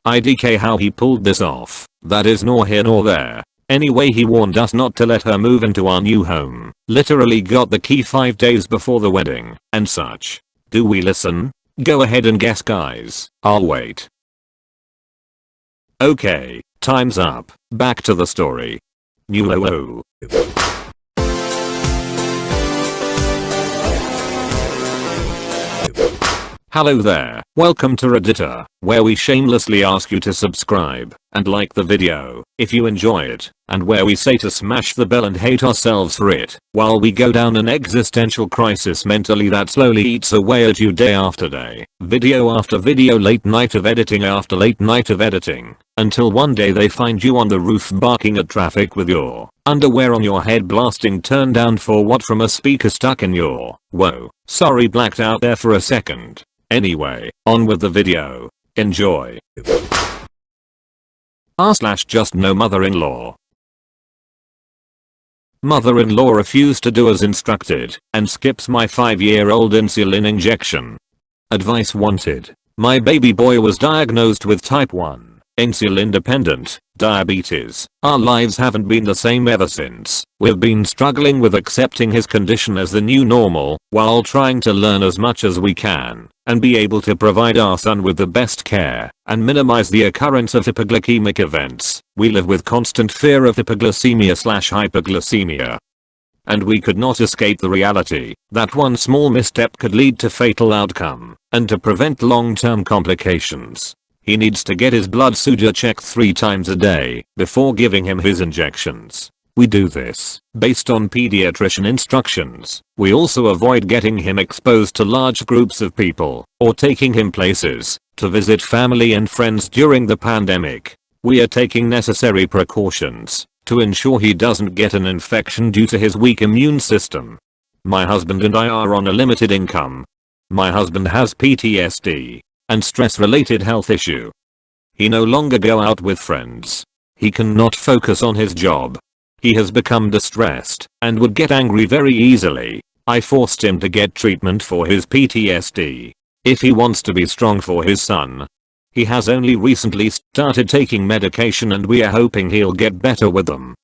IDK how he pulled this off. That is nor here nor there. Anyway, he warned us not to let her move into our new home. Literally got the key 5 days before the wedding and such. Do we listen? Go ahead and guess, guys. I'll wait. Okay, time's up. Back to the story. New. Hello there, welcome to Redditor, where we shamelessly ask you to subscribe and like the video if you enjoy it, and where we say to smash the bell and hate ourselves for it, while we go down an existential crisis mentally that slowly eats away at you day after day, video after video, late night of editing after late night of editing, until one day they find you on the roof barking at traffic with your underwear on your head blasting turn down for what from a speaker stuck in your, whoa, sorry, blacked out there for a second. Anyway, on with the video. Enjoy. r/just no mother-in-law. Mother-in-law refused to do as instructed and skips my 5-year-old insulin injection. Advice wanted. My baby boy was diagnosed with type 1 insulin dependent diabetes. Our lives haven't been the same ever since. We've been struggling with accepting his condition as the new normal while trying to learn as much as we can and be able to provide our son with the best care and minimize the occurrence of hypoglycemic events. We live with constant fear of hypoglycemia/hyperglycemia. And we could not escape the reality that one small misstep could lead to fatal outcome, and to prevent long-term complications, he needs to get his blood sugar checked 3 times a day before giving him his injections. We do this based on pediatrician instructions. We also avoid getting him exposed to large groups of people or taking him places to visit family and friends during the pandemic. We are taking necessary precautions to ensure he doesn't get an infection due to his weak immune system. My husband and I are on a limited income. My husband has PTSD and stress-related health issue. He no longer go out with friends. He cannot focus on his job. He has become distressed and would get angry very easily. I forced him to get treatment for his PTSD if he wants to be strong for his son. He has only recently started taking medication and we are hoping he'll get better with them.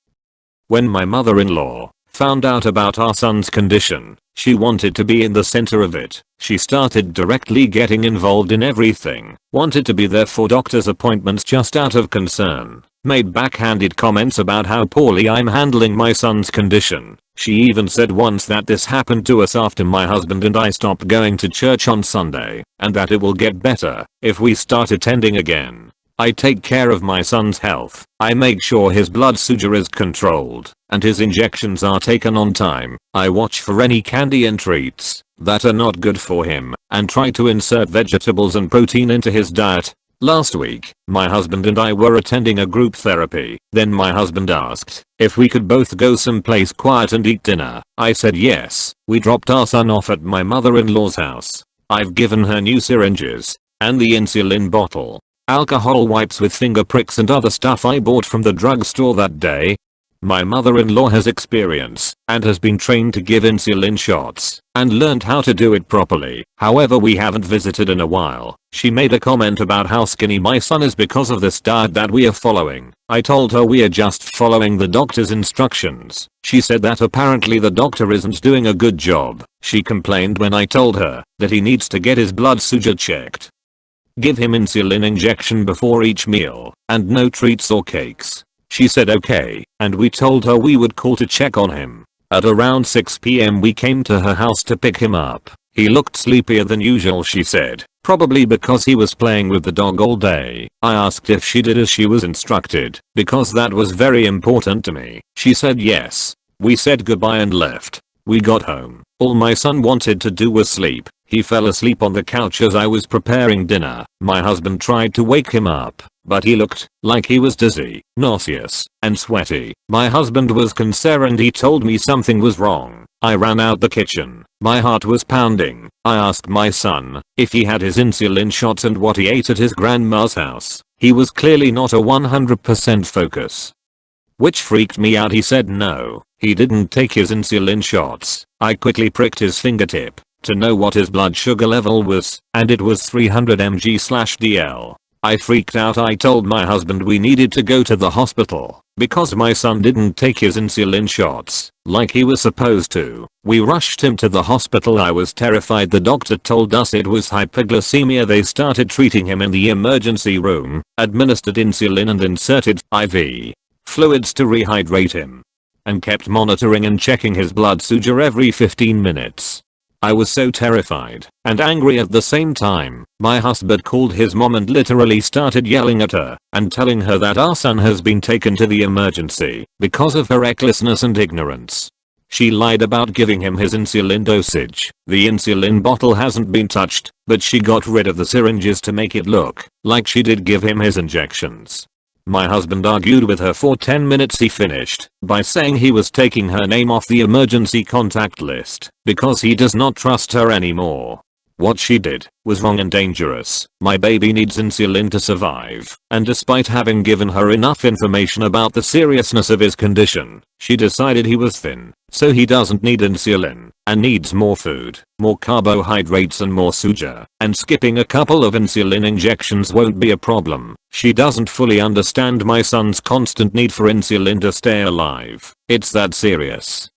When my mother-in-law found out about our son's condition, she wanted to be in the center of it. She started directly getting involved in everything, wanted to be there for doctor's appointments just out of concern, made backhanded comments about how poorly I'm handling my son's condition. She even said once that this happened to us after my husband and I stopped going to church on Sunday, and that it will get better if we start attending again. I take care of my son's health. I make sure his blood sugar is controlled and his injections are taken on time. I watch for any candy and treats that are not good for him and try to insert vegetables and protein into his diet. Last week, my husband and I were attending a group therapy. Then my husband asked if we could both go someplace quiet and eat dinner. I said yes. We dropped our son off at my mother-in-law's house. I've given her new syringes and the insulin bottle, alcohol wipes with finger pricks and other stuff I bought from the drugstore that day. My mother-in-law has experience and has been trained to give insulin shots and learned how to do it properly. However, we haven't visited in a while. She made a comment about how skinny my son is because of this diet that we are following. I told her we are just following the doctor's instructions. She said that apparently the doctor isn't doing a good job. She complained when I told her that he needs to get his blood sugar checked, give him insulin injection before each meal, and no treats or cakes. She said okay, and we told her we would call to check on him. At around 6 PM we came to her house to pick him up. He looked sleepier than usual, she said, probably because he was playing with the dog all day. I asked if she did as she was instructed, because that was very important to me. She said yes. We said goodbye and left. We got home. All my son wanted to do was sleep. He fell asleep on the couch as I was preparing dinner. My husband tried to wake him up, but he looked like he was dizzy, nauseous, and sweaty. My husband was concerned. He told me something was wrong. I ran out the kitchen. My heart was pounding. I asked my son if he had his insulin shots and what he ate at his grandma's house. He was clearly not a 100% focus, which freaked me out. He said no, he didn't take his insulin shots. I quickly pricked his fingertip to know what his blood sugar level was, and it was 300 mg/dl. I freaked out. I told my husband we needed to go to the hospital because my son didn't take his insulin shots like he was supposed to. We rushed him to the hospital. I was terrified. The doctor told us it was hypoglycemia. They started treating him in the emergency room, administered insulin and inserted IV fluids to rehydrate him, and kept monitoring and checking his blood sugar every 15 minutes. I was so terrified and angry at the same time. My husband called his mom and literally started yelling at her and telling her that our son has been taken to the emergency because of her recklessness and ignorance. She lied about giving him his insulin dosage. The insulin bottle hasn't been touched, but she got rid of the syringes to make it look like she did give him his injections. My husband argued with her for 10 minutes. He finished by saying he was taking her name off the emergency contact list because he does not trust her anymore. What she did was wrong and dangerous. My baby needs insulin to survive, and despite having given her enough information about the seriousness of his condition, she decided he was thin, so he doesn't need insulin, and needs more food, more carbohydrates and more sugar, and skipping a couple of insulin injections won't be a problem. She doesn't fully understand my son's constant need for insulin to stay alive. It's that serious.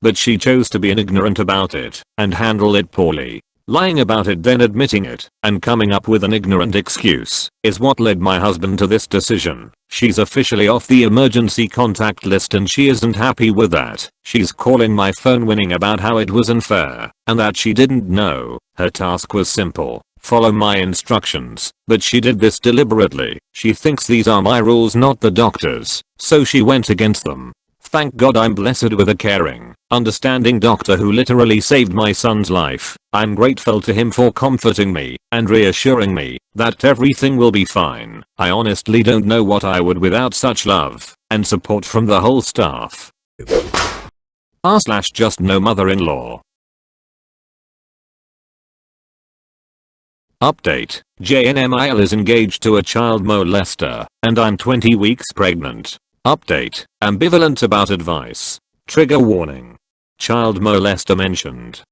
But she chose to be ignorant about it and handle it poorly. Lying about it, then admitting it, and coming up with an ignorant excuse is what led my husband to this decision. She's officially off the emergency contact list and she isn't happy with that. She's calling my phone whining about how it was unfair and that she didn't know. Her task was simple: follow my instructions, but she did this deliberately. She thinks these are my rules, not the doctor's, so she went against them. Thank God I'm blessed with a caring, understanding doctor who literally saved my son's life. I'm grateful to him for comforting me and reassuring me that everything will be fine. I honestly don't know what I would without such love and support from the whole staff. /just no mother-in-law. Update: justnomil is engaged to a child molester and I'm 20 weeks pregnant. Update: ambivalent about advice. Trigger warning. Child molester mentioned.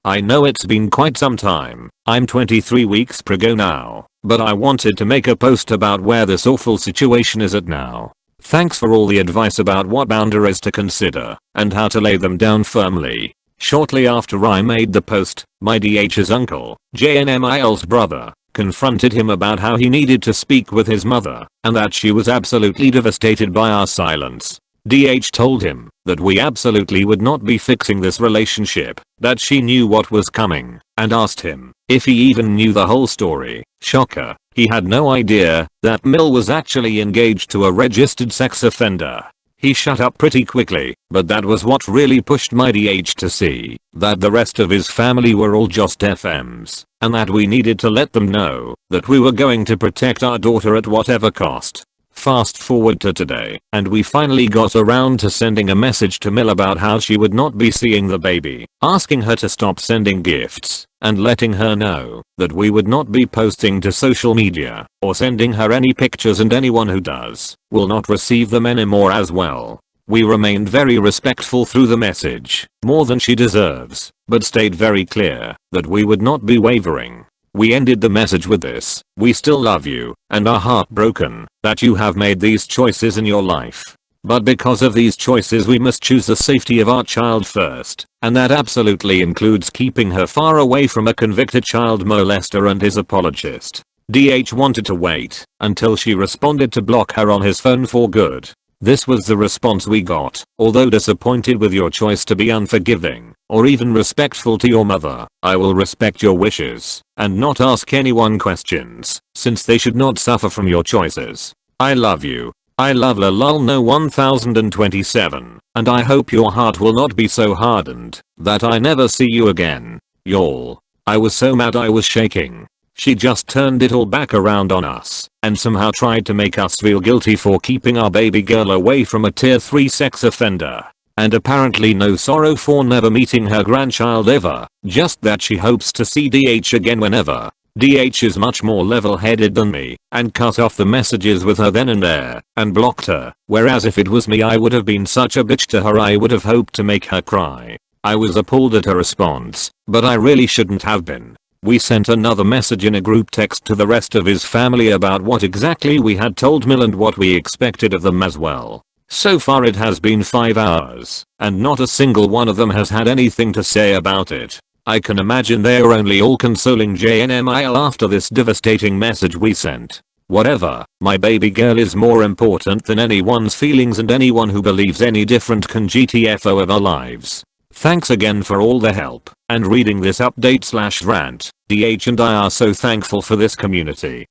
I know it's been quite some time. I'm 23 weeks preggo now, but I wanted to make a post about where this awful situation is at now. Thanks for all the advice about what boundaries to consider and how to lay them down firmly. Shortly after I made the post, my DH's uncle, justnomil's brother, confronted him about how he needed to speak with his mother and that she was absolutely devastated by our silence. DH told him that we absolutely would not be fixing this relationship, that she knew what was coming, and asked him if he even knew the whole story. Shocker, he had no idea that Mil was actually engaged to a registered sex offender. He shut up pretty quickly, but that was what really pushed my DH to see that the rest of his family were all just FMs, and that we needed to let them know that we were going to protect our daughter at whatever cost. Fast forward to today, and we finally got around to sending a message to Mil about how she would not be seeing the baby, asking her to stop sending gifts, and letting her know that we would not be posting to social media or sending her any pictures, and anyone who does will not receive them anymore as well. We remained very respectful through the message, more than she deserves, but stayed very clear that we would not be wavering. We ended the message with this: we still love you and are heartbroken that you have made these choices in your life. But because of these choices we must choose the safety of our child first, and that absolutely includes keeping her far away from a convicted child molester and his apologist. DH wanted to wait until she responded to block her on his phone for good. This was the response we got. Although disappointed with your choice to be unforgiving or even respectful to your mother, I will respect your wishes and not ask anyone questions, since they should not suffer from your choices. I love you. I love lol no 1027, and I hope your heart will not be so hardened that I never see you again. Y'all. I was so mad I was shaking. She just turned it all back around on us and somehow tried to make us feel guilty for keeping our baby girl away from a tier 3 sex offender. And apparently no sorrow for never meeting her grandchild ever, just that she hopes to see DH again whenever. DH is much more level-headed than me and cut off the messages with her then and there and blocked her, whereas if it was me I would have been such a bitch to her. I would have hoped to make her cry. I was appalled at her response, but I really shouldn't have been. We sent another message in a group text to the rest of his family about what exactly we had told Mill and what we expected of them as well. So far it has been 5 hours, and not a single one of them has had anything to say about it. I can imagine they are only all consoling JNMIL after this devastating message we sent. Whatever, my baby girl is more important than anyone's feelings, and anyone who believes any different can GTFO of our lives. Thanks again for all the help and reading this update/rant. DH and I are so thankful for this community.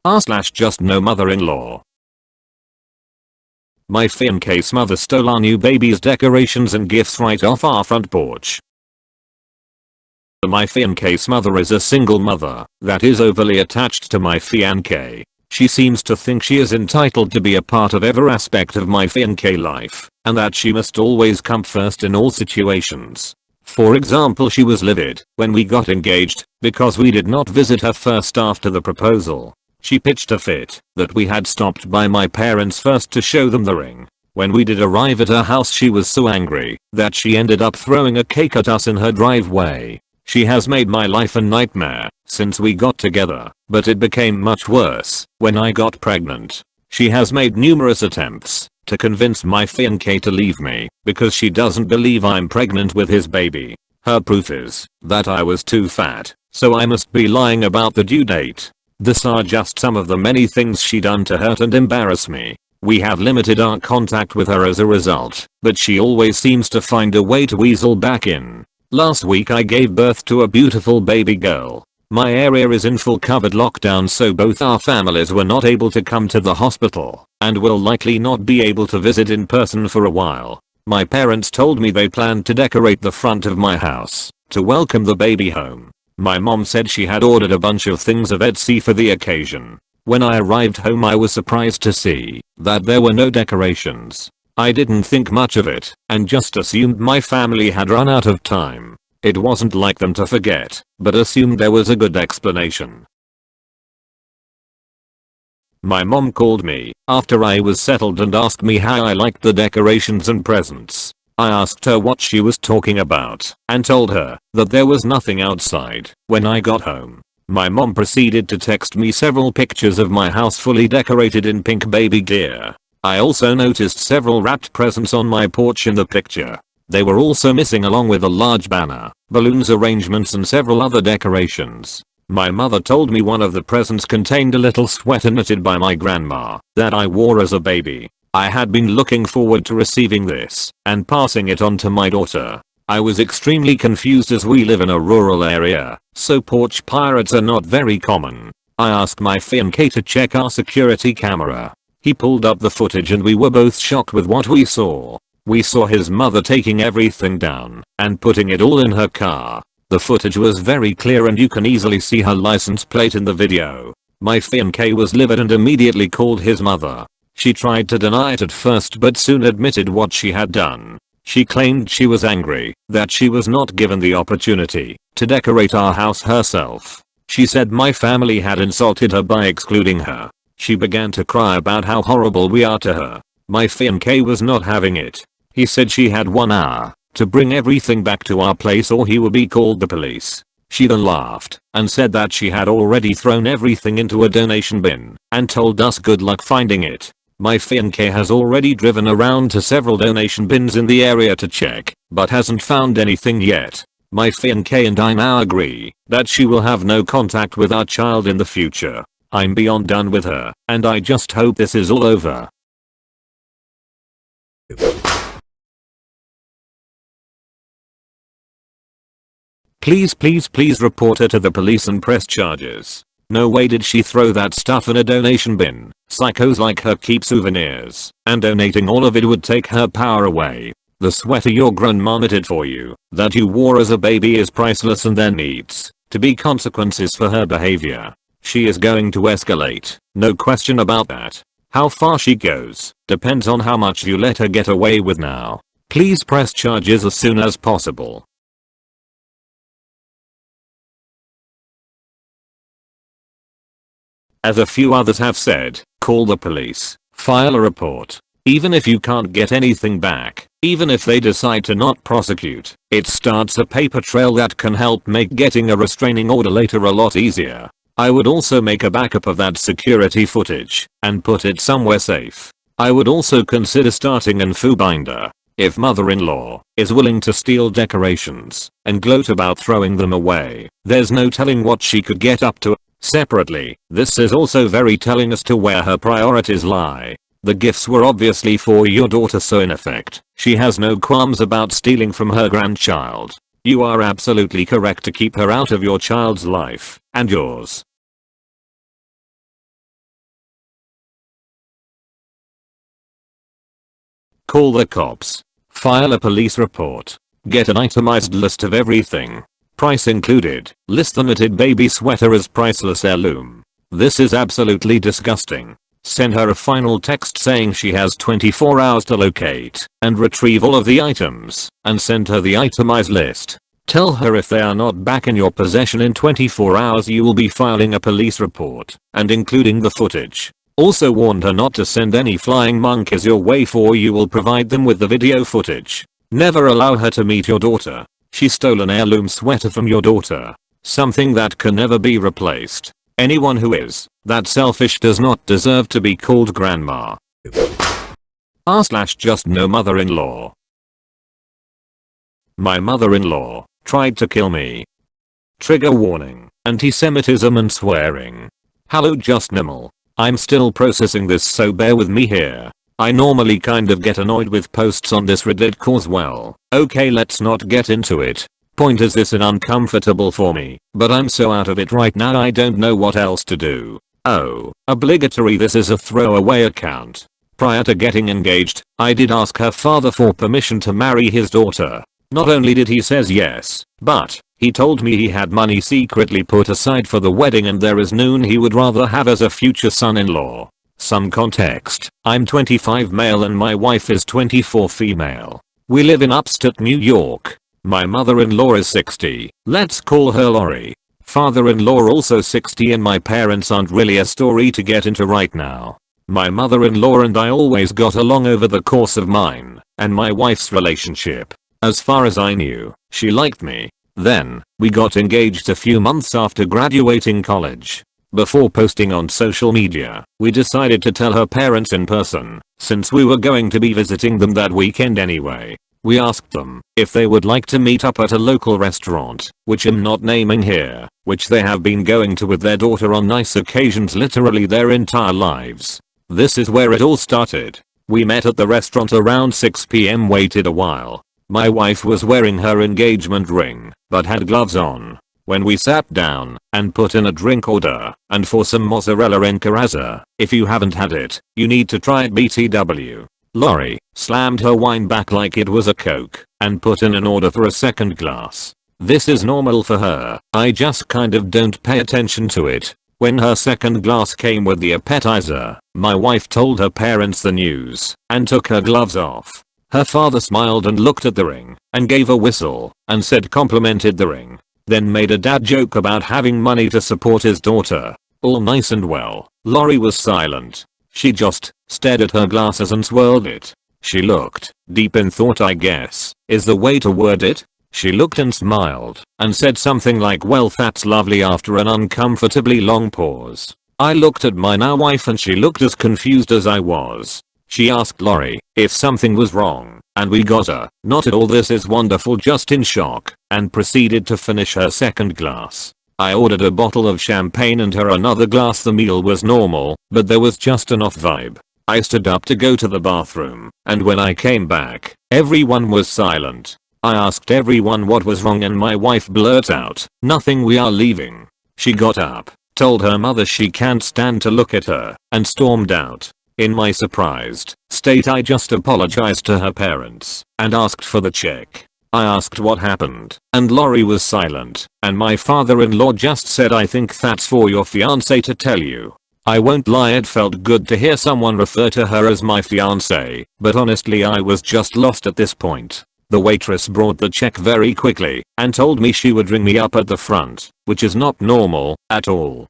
r/just no mother-in-law. My fiance's mother stole our new baby's decorations and gifts right off our front porch. My fiance's mother is a single mother that is overly attached to my fiancé. She seems to think she is entitled to be a part of every aspect of my fiancé life, and that she must always come first in all situations. For example, she was livid when we got engaged because we did not visit her first after the proposal. She pitched a fit that we had stopped by my parents first to show them the ring. When we did arrive at her house, she was so angry that she ended up throwing a cake at us in her driveway. She has made my life a nightmare since we got together, but it became much worse when I got pregnant. She has made numerous attempts to convince my fiancé to leave me because she doesn't believe I'm pregnant with his baby. Her proof is that I was too fat, so I must be lying about the due date. These are just some of the many things she done to hurt and embarrass me. We have limited our contact with her as a result, but she always seems to find a way to weasel back in. Last week I gave birth to a beautiful baby girl. My area is in full COVID lockdown, so both our families were not able to come to the hospital and will likely not be able to visit in person for a while. My parents told me they planned to decorate the front of my house to welcome the baby home. My mom said she had ordered a bunch of things of Etsy for the occasion. When I arrived home, I was surprised to see that there were no decorations. I didn't think much of it and just assumed my family had run out of time. It wasn't like them to forget, but assumed there was a good explanation. My mom called me after I was settled and asked me how I liked the decorations and presents. I asked her what she was talking about and told her that there was nothing outside when I got home. My mom proceeded to text me several pictures of my house fully decorated in pink baby gear. I also noticed several wrapped presents on my porch in the picture. They were also missing, along with a large banner, balloons arrangements and several other decorations. My mother told me one of the presents contained a little sweater knitted by my grandma that I wore as a baby. I had been looking forward to receiving this and passing it on to my daughter. I was extremely confused as we live in a rural area, so porch pirates are not very common. I asked my fiancé to check our security camera. He pulled up the footage and we were both shocked with what we saw. We saw his mother taking everything down and putting it all in her car. The footage was very clear and you can easily see her license plate in the video. My fiancé was livid and immediately called his mother. She tried to deny it at first but soon admitted what she had done. She claimed she was angry that she was not given the opportunity to decorate our house herself. She said my family had insulted her by excluding her. She began to cry about how horrible we are to her. My fiancé was not having it. He said she had 1 hour to bring everything back to our place or he would be called the police. She then laughed and said that she had already thrown everything into a donation bin and told us good luck finding it. My fiancé has already driven around to several donation bins in the area to check, but hasn't found anything yet. My fiancé and I now agree that she will have no contact with our child in the future. I'm beyond done with her, and I just hope this is all over. Please report her to the police and press charges. No way did she throw that stuff in a donation bin. Psychos like her keep souvenirs, and donating all of it would take her power away. The sweater your grandma knitted for you, that you wore as a baby, is priceless, and there needs to be consequences for her behavior. She is going to escalate, no question about that. How far she goes depends on how much you let her get away with now. Please press charges as soon as possible. As a few others have said, call the police, file a report, Even if you can't get anything back, even if they decide to not prosecute, it starts a paper trail that can help make getting a restraining order later a lot easier. I would also make a backup of that security footage and put it somewhere safe. I would also consider starting an info binder. If mother-in-law is willing to steal decorations and gloat about throwing them away, there's no telling what she could get up to. Separately, this is also very telling as to where her priorities lie. The gifts were obviously for your daughter, so in effect, she has no qualms about stealing from her grandchild. You are absolutely correct to keep her out of your child's life and yours. Call the cops. File a police report. Get an itemized list of everything. Price included. List the knitted baby sweater as priceless heirloom. This is absolutely disgusting. Send her a final text saying she has 24 hours to locate and retrieve all of the items, and send her the itemized list. Tell her if they are not back in your possession in 24 hours you will be filing a police report and including the footage. Also warn her not to send any flying monkeys your way, for you will provide them with the video footage. Never allow her to meet your daughter. She stole an heirloom sweater from your daughter. Something that can never be replaced. Anyone who is that selfish does not deserve to be called grandma. r/just no mother-in-law. My mother-in-law tried to kill me. Trigger warning: anti-Semitism and swearing. Hello justnomil. I'm still processing this, so bear with me here. I normally kind of get annoyed with posts on this Reddit cause, well, okay, let's not get into it. Point is, this is uncomfortable for me, but I'm so out of it right now I don't know what else to do. Oh, obligatory, this is a throwaway account. Prior to getting engaged, I did ask her father for permission to marry his daughter. Not only did he says yes, but he told me he had money secretly put aside for the wedding and there is none he would rather have as a future son-in-law. Some context: I'm 25 male and my wife is 24 female. We live in upstate New York. My mother-in-law is 60. Let's call her Lori. Father-in-law also 60 and my parents aren't really a story to get into right now. My mother-in-law and I always got along over the course of mine and my wife's relationship. As far as I knew, she liked me. Then, we got engaged a few months after graduating college. Before posting on social media, we decided to tell her parents in person, since we were going to be visiting them that weekend anyway. We asked them if they would like to meet up at a local restaurant, which I'm not naming here, which they have been going to with their daughter on nice occasions literally their entire lives. This is where it all started. We met at the restaurant around 6 p.m. waited a while. My wife was wearing her engagement ring, but had gloves on. When we sat down and put in a drink order, and for some mozzarella in Carrazza, if you haven't had it, you need to try it BTW. Lori slammed her wine back like it was a Coke, and put in an order for a second glass. This is normal for her, I just kind of don't pay attention to it. When her second glass came with the appetizer, my wife told her parents the news, and took her gloves off. Her father smiled and looked at the ring, and gave a whistle, and said complimented the ring. Then made a dad joke about having money to support his daughter. All nice and well. Lori was silent. She just stared at her glasses and swirled it. She looked deep in thought, I guess, is the way to word it. She looked and smiled, and said something like, well, that's lovely, after an uncomfortably long pause. I looked at my now wife and she looked as confused as I was. She asked Lori if something was wrong, and we got a "not at all, this is wonderful," just in shock, and proceeded to finish her second glass. I ordered a bottle of champagne and her another glass. The meal was normal, but there was just an off vibe. I stood up to go to the bathroom, and when I came back, everyone was silent. I asked everyone what was wrong and my wife blurted out, "Nothing, we are leaving." She got up, told her mother she can't stand to look at her, and stormed out. In my surprised state, I just apologized to her parents and asked for the check. I asked what happened, and Lori was silent, and my father-in-law just said, "I think that's for your fiance to tell you." I won't lie, it felt good to hear someone refer to her as my fiance, but honestly I was just lost at this point. The waitress brought the check very quickly and told me she would ring me up at the front, which is not normal at all.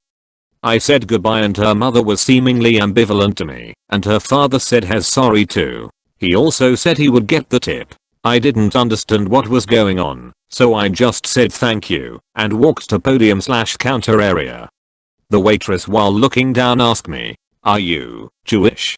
I said goodbye and her mother was seemingly ambivalent to me, and her father said he's sorry too. He also said he would get the tip. I didn't understand what was going on, so I just said thank you and walked to podium/counter area. The waitress, while looking down, asked me, "Are you Jewish?"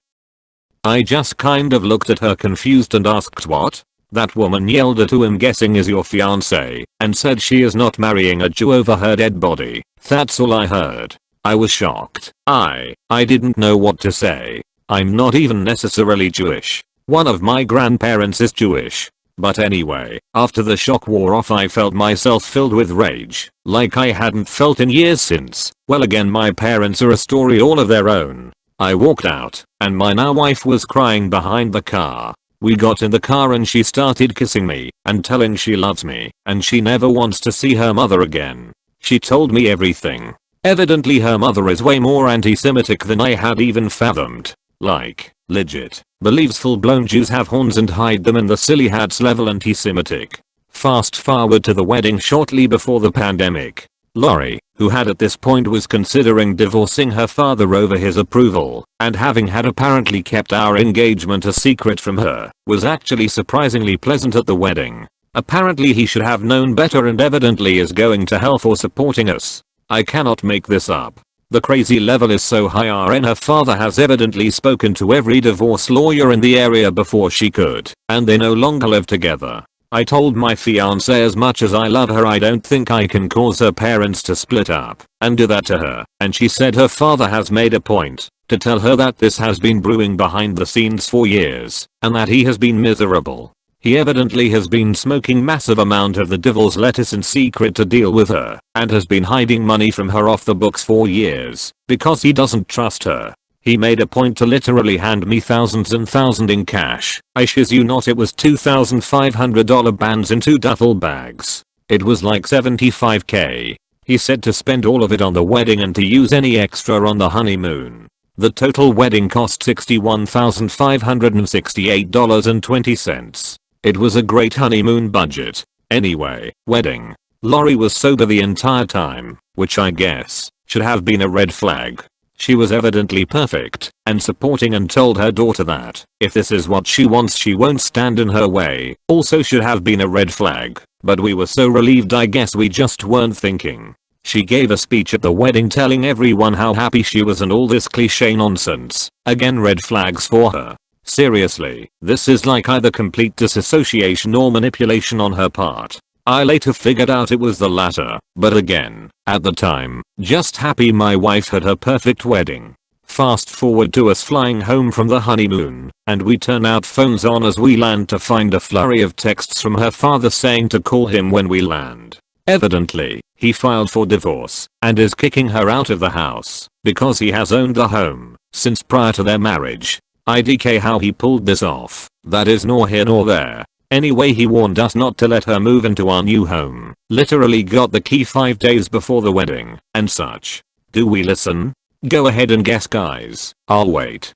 I just kind of looked at her confused and asked what? That woman yelled at who I'm guessing is your fiance and said she is not marrying a Jew over her dead body. That's all I heard. I was shocked. I didn't know what to say. I'm not even necessarily Jewish. One of my grandparents is Jewish. But anyway, after the shock wore off I felt myself filled with rage, like I hadn't felt in years since. Well, again, my parents are a story all of their own. I walked out, and my now wife was crying behind the car. We got in the car and she started kissing me and telling she loves me and she never wants to see her mother again. She told me everything. Evidently her mother is way more anti-Semitic than I had even fathomed. Like, legit, believes full-blown Jews have horns and hide them in the silly hats level anti-Semitic. Fast forward to the wedding shortly before the pandemic. Lori, who had at this point was considering divorcing her father over his approval, and having had apparently kept our engagement a secret from her, was actually surprisingly pleasant at the wedding. Apparently he should have known better and evidently is going to hell for supporting us. I cannot make this up. The crazy level is so high. Her father has evidently spoken to every divorce lawyer in the area before she could, and they no longer live together. I told my fiancée as much as I love her I don't think I can cause her parents to split up and do that to her, and she said her father has made a point to tell her that this has been brewing behind the scenes for years and that he has been miserable. He evidently has been smoking massive amount of the devil's lettuce in secret to deal with her and has been hiding money from her off the books for years because he doesn't trust her. He made a point to literally hand me thousands and thousands in cash. I shiz you not, it was $2,500 bands in 2 duffel bags. It was like $75k. He said to spend all of it on the wedding and to use any extra on the honeymoon. The total wedding cost $61,568.20. It was a great honeymoon budget. Anyway, wedding. Lori was sober the entire time, which I guess should have been a red flag. She was evidently perfect and supporting and told her daughter that if this is what she wants she won't stand in her way. Also should have been a red flag, but we were so relieved I guess we just weren't thinking. She gave a speech at the wedding telling everyone how happy she was and all this cliche nonsense. Again, red flags for her. Seriously, this is like either complete disassociation or manipulation on her part. I later figured out it was the latter, but again, at the time, just happy my wife had her perfect wedding. Fast forward to us flying home from the honeymoon, and we turn out phones on as we land to find a flurry of texts from her father saying to call him when we land. Evidently, he filed for divorce and is kicking her out of the house because he has owned the home since prior to their marriage. IDK how he pulled this off, that is nor here nor there. Anyway, he warned us not to let her move into our new home. Literally got the key 5 days before the wedding and such. Do we listen? Go ahead and guess, guys. I'll wait.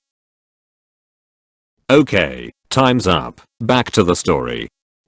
Okay, time's up. Back to the story.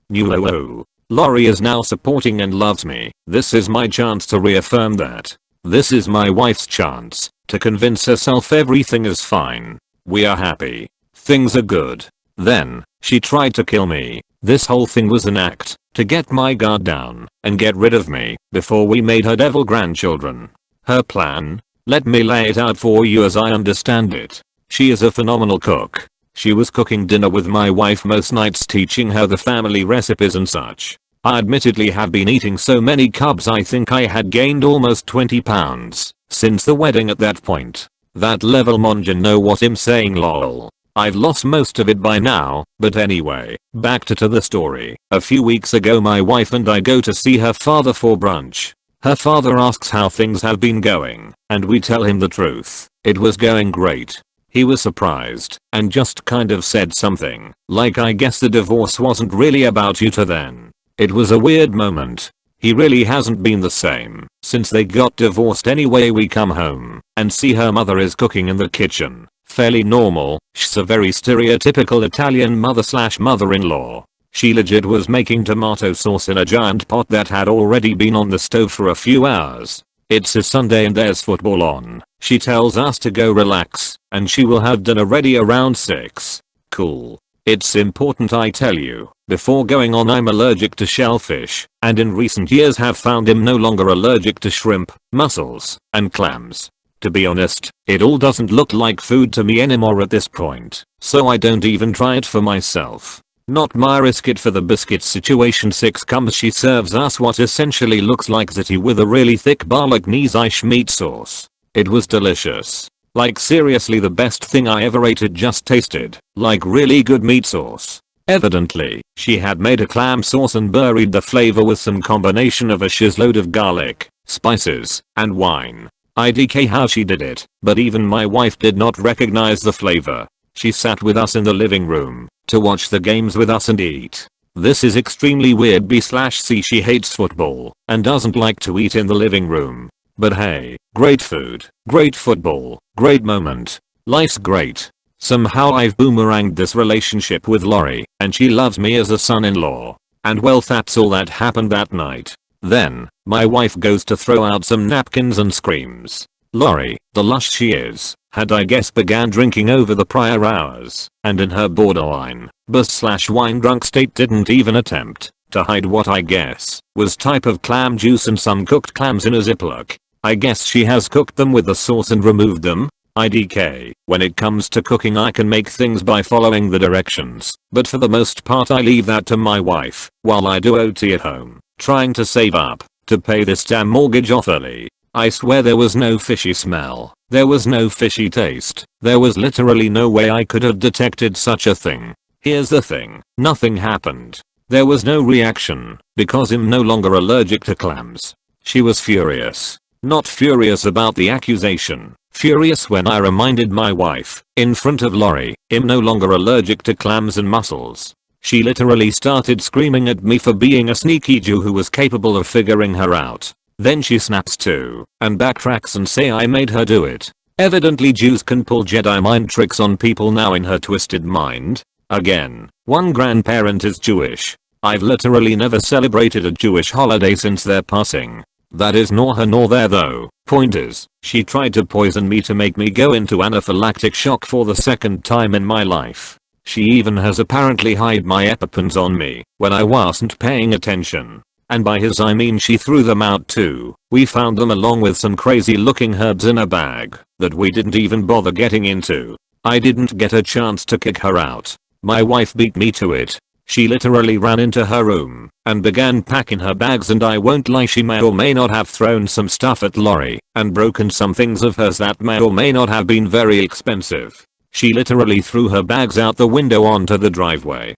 New Lori is now supporting and loves me. This is my chance to reaffirm that. This is my wife's chance to convince herself everything is fine. We are happy. Things are good. Then, she tried to kill me. This whole thing was an act to get my guard down and get rid of me before we made her devil grandchildren. Her plan? Let me lay it out for you as I understand it. She is a phenomenal cook. She was cooking dinner with my wife most nights, teaching her the family recipes and such. I admittedly have been eating so many carbs I think I had gained almost 20 pounds since the wedding at that point. That level monja know what I'm saying, lol. I've lost most of it by now, but anyway, back to the story. A few weeks ago my wife and I go to see her father for brunch. Her father asks how things have been going, and we tell him the truth. It was going great. He was surprised, and just kind of said something, like I guess the divorce wasn't really about you to then. It was a weird moment. He really hasn't been the same since they got divorced. Anyway, we come home and see her mother is cooking in the kitchen. Fairly normal. She's a very stereotypical Italian mother/mother-in-law. She legit was making tomato sauce in a giant pot that had already been on the stove for a few hours. It's a Sunday and there's football on. She tells us to go relax and she will have dinner ready around 6. Cool. It's important I tell you, before going on I'm allergic to shellfish, and in recent years have found I'm no longer allergic to shrimp, mussels, and clams. To be honest, it all doesn't look like food to me anymore at this point, so I don't even try it for myself. Not my risk it for the biscuit situation. 6 comes she serves us what essentially looks like ziti with a really thick bolognese meat sauce. It was delicious. Like seriously the best thing I ever ate. It just tasted like really good meat sauce. Evidently, she had made a clam sauce and buried the flavor with some combination of a shitload of garlic, spices, and wine. IDK how she did it, but even my wife did not recognize the flavor. She sat with us in the living room to watch the games with us and eat. This is extremely weird. B/C she hates football and doesn't like to eat in the living room. But hey, great food, great football, great moment. Life's great. Somehow I've boomeranged this relationship with Lori and she loves me as a son-in-law. And well that's all that happened that night. Then, my wife goes to throw out some napkins and screams. Lori, the lush she is, had I guess began drinking over the prior hours, and in her borderline buzz/wine drunk state didn't even attempt to hide what I guess was type of clam juice and some cooked clams in a Ziploc. I guess she has cooked them with the sauce and removed them. IDK, when it comes to cooking I can make things by following the directions, but for the most part I leave that to my wife while I do OT at home, trying to save up to pay this damn mortgage off early. I swear there was no fishy smell, there was no fishy taste, there was literally no way I could have detected such a thing. Here's the thing, nothing happened. There was no reaction, because I'm no longer allergic to clams. She was furious. Not furious about the accusation, furious when I reminded my wife, in front of Lori, I'm no longer allergic to clams and mussels. She literally started screaming at me for being a sneaky Jew who was capable of figuring her out. Then she snaps too, and backtracks and say I made her do it. Evidently Jews can pull Jedi mind tricks on people now in her twisted mind. Again, one grandparent is Jewish. I've literally never celebrated a Jewish holiday since their passing. That is nor her nor there though. Point is, she tried to poison me to make me go into anaphylactic shock for the second time in my life. She even has apparently hid my EpiPens on me when I wasn't paying attention. And by his I mean she threw them out too. We found them along with some crazy looking herbs in a bag that we didn't even bother getting into. I didn't get a chance to kick her out. My wife beat me to it. She literally ran into her room and began packing her bags, and I won't lie, she may or may not have thrown some stuff at Lori and broken some things of hers that may or may not have been very expensive. She literally threw her bags out the window onto the driveway.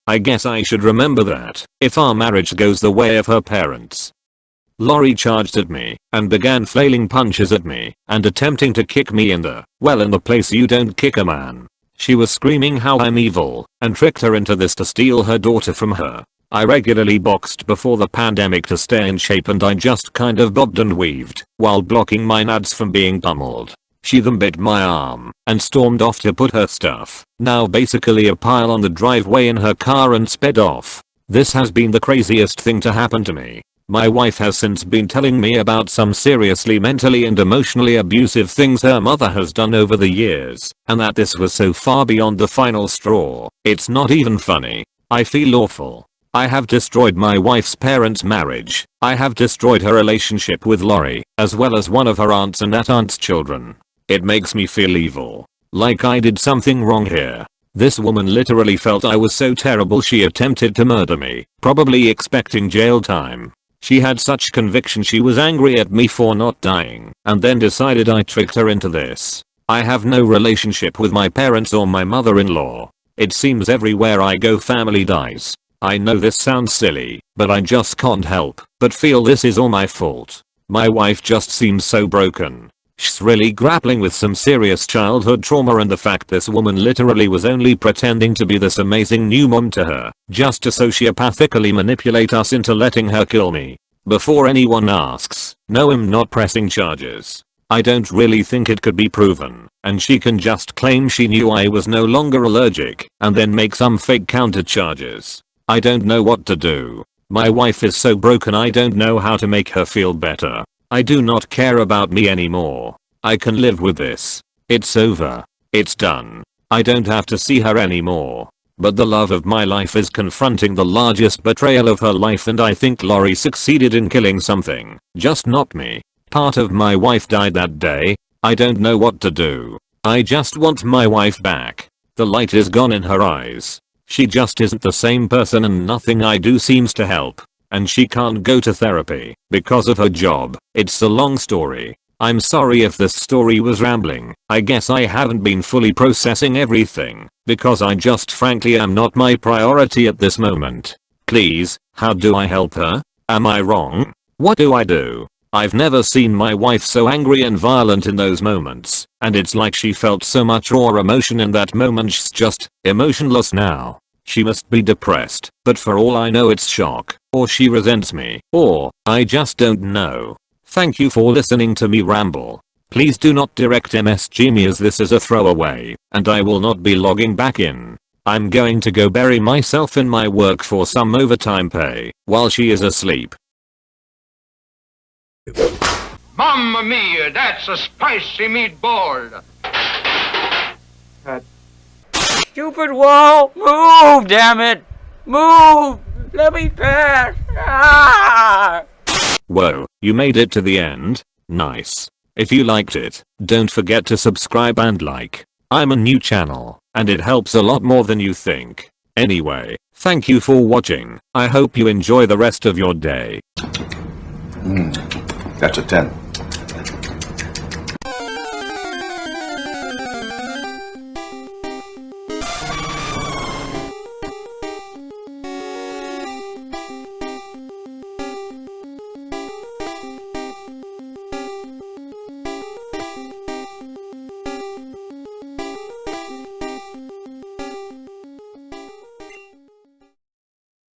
I guess I should remember that if our marriage goes the way of her parents. Lori charged at me and began flailing punches at me and attempting to kick me in the place you don't kick a man. She was screaming how I'm evil and tricked her into this to steal her daughter from her. I regularly boxed before the pandemic to stay in shape, and I just kind of bobbed and weaved while blocking my nads from being pummeled. She then bit my arm and stormed off to put her stuff, now basically a pile, on the driveway in her car and sped off. This has been the craziest thing to happen to me. My wife has since been telling me about some seriously mentally and emotionally abusive things her mother has done over the years, and that this was so far beyond the final straw. It's not even funny. I feel awful. I have destroyed my wife's parents' marriage. I have destroyed her relationship with Lori, as well as one of her aunts and that aunt's children. It makes me feel evil. Like I did something wrong here. This woman literally felt I was so terrible she attempted to murder me, probably expecting jail time. She had such conviction she was angry at me for not dying, and then decided I tricked her into this. I have no relationship with my parents or my mother-in-law. It seems everywhere I go family dies. I know this sounds silly, but I just can't help but feel this is all my fault. My wife just seems so broken. She's really grappling with some serious childhood trauma, and the fact this woman literally was only pretending to be this amazing new mom to her, just to sociopathically manipulate us into letting her kill me. Before anyone asks, no, I'm not pressing charges. I don't really think it could be proven, and she can just claim she knew I was no longer allergic and then make some fake counter charges. I don't know what to do. My wife is so broken, I don't know how to make her feel better. I do not care about me anymore. I can live with this. It's over. It's done. I don't have to see her anymore. But the love of my life is confronting the largest betrayal of her life, and I think Lori succeeded in killing something, just not me. Part of my wife died that day. I don't know what to do. I just want my wife back. The light is gone in her eyes. She just isn't the same person, and nothing I do seems to help. And she can't go to therapy because of her job. It's a long story. I'm sorry if this story was rambling. I guess I haven't been fully processing everything because I just frankly am not my priority at this moment. Please, how do I help her? Am I wrong? What do I do? I've never seen my wife so angry and violent in those moments, and it's like she felt so much raw emotion in that moment. She's just emotionless now. She must be depressed, but for all I know it's shock, or she resents me, or I just don't know. Thank you for listening to me ramble. Please do not direct MSG me, as this is a throwaway, and I will not be logging back in. I'm going to go bury myself in my work for some overtime pay while she is asleep. Mamma mia, that's a spicy meatball. Stupid wall! Move, damn it! Move! Let me pass! Ah! Whoa, you made it to the end? Nice. If you liked it, don't forget to subscribe and like. I'm a new channel, and it helps a lot more than you think. Anyway, thank you for watching. I hope you enjoy the rest of your day. That's a 10.